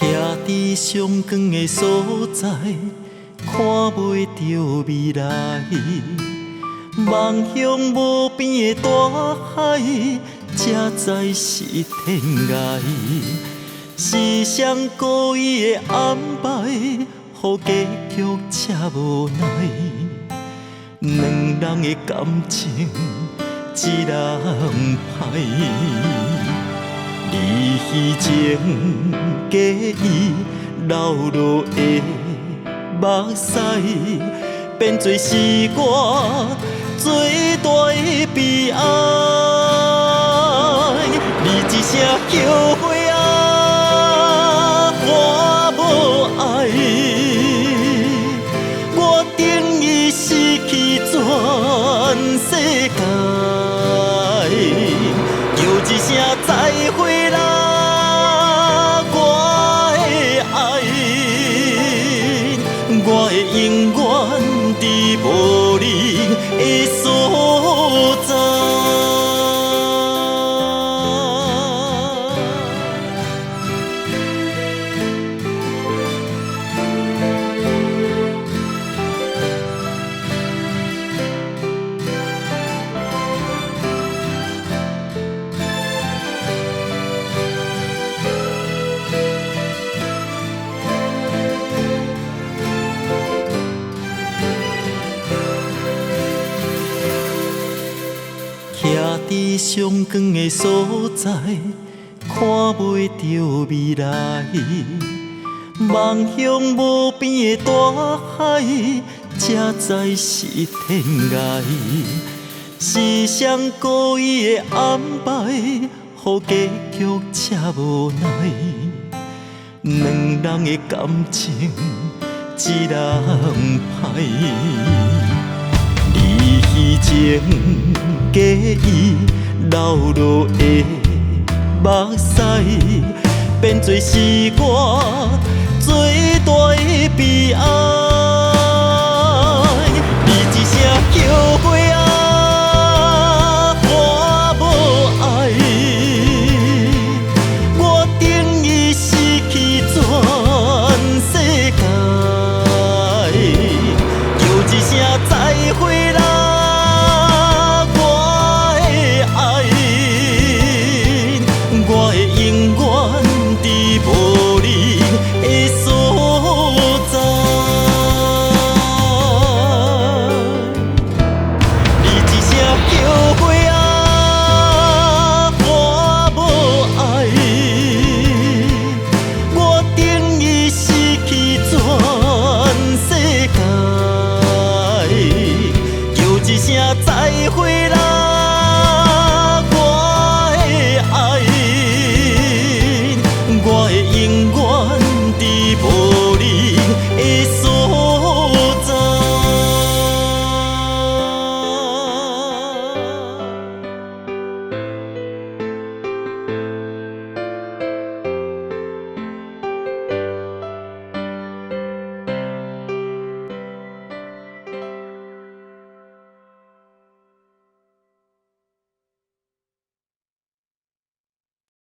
徛伫上光的所在，看袂着未来。梦乡无边的大海，才知是天涯。是谁故意的安排，予结局这无奈。两人的感情，一人歹。离去前，假意流落的目屎，变作是我最大的悲哀。你一声后悔啊，我无爱，我等于失去全世界。又一声再会啦，我的爱，我会永远伫无你的所在。徛伫上光的所在，看袂着未来。梦乡无边的大海，才知是天涯。是谁故意的安排，予结局这无奈。两人的感情，一人歹。离去前，假意流落的目屎，变作是我最大的悲哀。